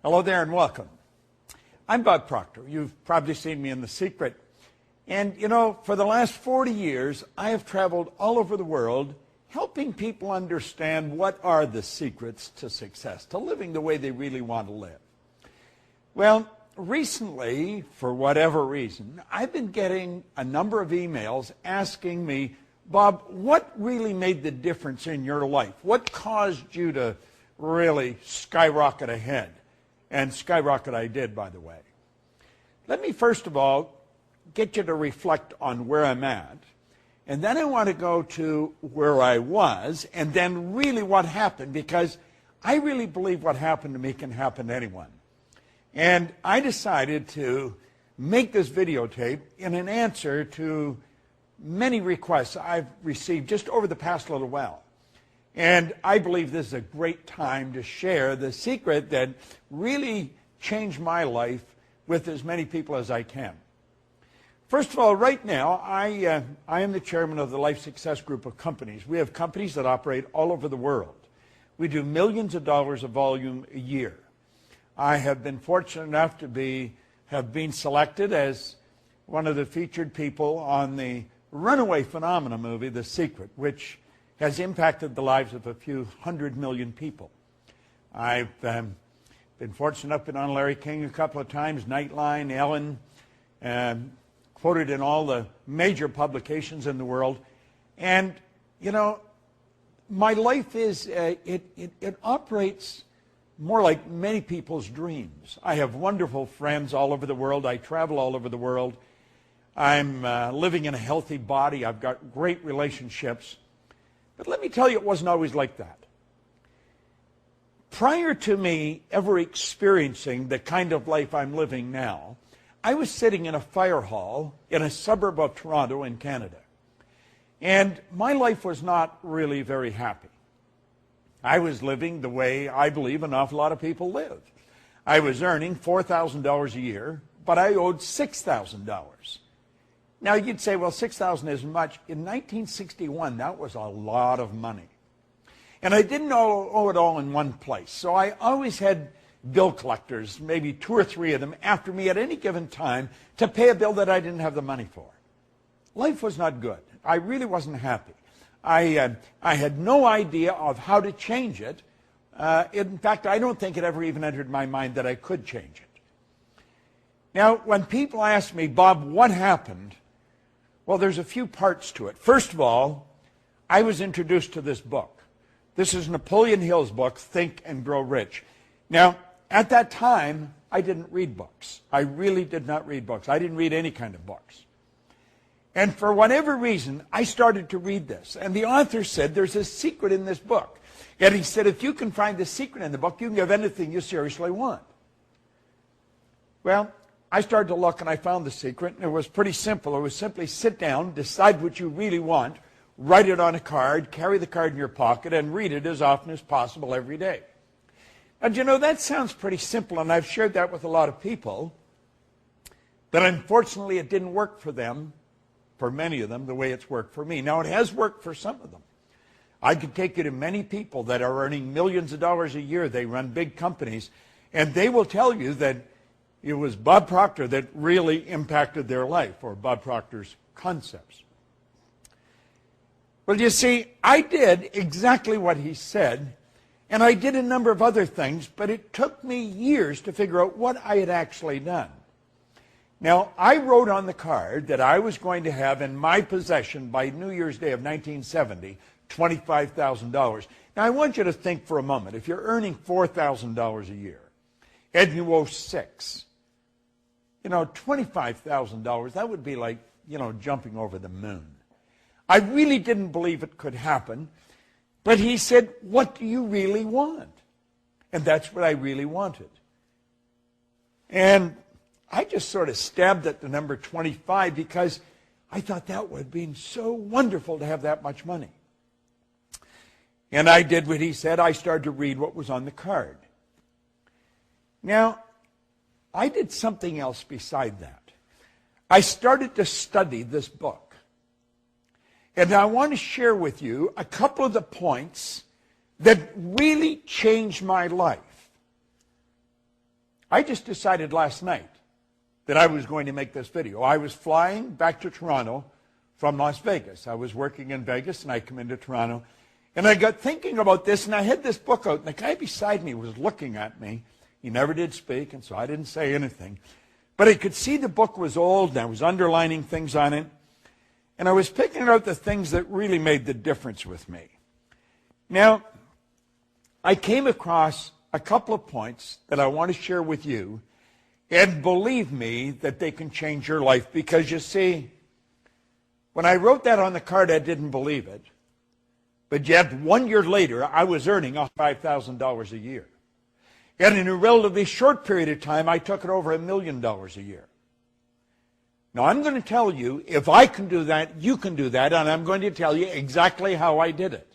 Hello there and welcome. I'm Bob Proctor. You've probably seen me in The Secret. And you know, for the last 40 years, I have traveled all over the world helping people understand what are the secrets to success, to living the way they really want to live. Well, recently, for whatever reason, I've been getting a number of emails asking me, Bob, what really made the difference in your life? What caused you to really skyrocket ahead? And skyrocket I did, by the way. Let me first of all get you to reflect on where I'm at. And then I want to go to where I was and then really what happened, because I really believe what happened to me can happen to anyone. And I decided to make this videotape in an answer to many requests I've received just over the past little while. And I believe this is a great time to share the secret that really changed my life with as many people as I can. First of all, right now, I am the chairman of the Life Success Group of companies. We have companies that operate all over the world. We do millions of dollars of volume a year. I have been fortunate enough to have been selected as one of the featured people on the runaway phenomena movie, The Secret, which has impacted the lives of a few 100 million people. I've been fortunate enough to be on Larry King a couple of times, Nightline, Ellen, quoted in all the major publications in the world. And, you know, my life is, it operates more like many people's dreams. I have wonderful friends all over the world. I travel all over the world. I'm living in a healthy body. I've got great relationships. But let me tell you, it wasn't always like that. Prior to me ever experiencing the kind of life I'm living now, I was sitting in a fire hall in a suburb of Toronto in Canada. And my life was not really very happy. I was living the way I believe an awful lot of people live. I was earning $4,000 a year, but I owed $6,000. Now, you'd say, well, $6,000 isn't much. In 1961, that was a lot of money. And I didn't owe it all in one place. So I always had bill collectors, maybe 2 or 3 of them, after me at any given time to pay a bill that I didn't have the money for. Life was not good. I really wasn't happy. I had no idea of how to change it. In fact, I don't think it ever even entered my mind that I could change it. Now, when people ask me, Bob, what happened? Well, there's a few parts to it. First of all, I was introduced to this book. This is Napoleon Hill's book, Think and Grow Rich. Now, at that time, I didn't read books. I really did not read books. I didn't read any kind of books. And for whatever reason, I started to read this. And the author said, there's a secret in this book. And he said, if you can find the secret in the book, you can have anything you seriously want. Well, I started to look and I found the secret, and it was pretty simple. It was simply sit down, decide what you really want, write it on a card, carry the card in your pocket, and read it as often as possible every day. And you know, that sounds pretty simple, and I've shared that with a lot of people, but unfortunately it didn't work for them, for many of them, the way it's worked for me. Now, it has worked for some of them. I could take you to many people that are earning millions of dollars a year. They run big companies, and they will tell you that it was Bob Proctor that really impacted their life, or Bob Proctor's concepts. Well, you see, I did exactly what he said, and I did a number of other things, but it took me years to figure out what I had actually done. Now, I wrote on the card that I was going to have in my possession by New Year's Day of 1970, $25,000. Now, I want you to think for a moment. If you're earning $4,000 a year, and you owe $6,000, you know, $25,000, that would be like, you know, jumping over the moon. I really didn't believe it could happen, but he said, what do you really want? And that's what I really wanted. And I just sort of stabbed at the number 25 because I thought that would have been so wonderful to have that much money. And I did what he said. I started to read what was on the card. Now, I did something else beside that. I started to study this book. And I want to share with you a couple of the points that really changed my life. I just decided last night that I was going to make this video. I was flying back to Toronto from Las Vegas. I was working in Vegas, and I come into Toronto. And I got thinking about this, and I had this book out, and the guy beside me was looking at me. He never did speak, and so I didn't say anything. But I could see the book was old, and I was underlining things on it. And I was picking out the things that really made the difference with me. Now, I came across a couple of points that I want to share with you, and believe me that they can change your life. Because you see, when I wrote that on the card, I didn't believe it. But yet, 1 year later, I was earning $5,000 a year. And in a relatively short period of time, I took it over $1 million a year. Now, I'm going to tell you, if I can do that, you can do that, and I'm going to tell you exactly how I did it.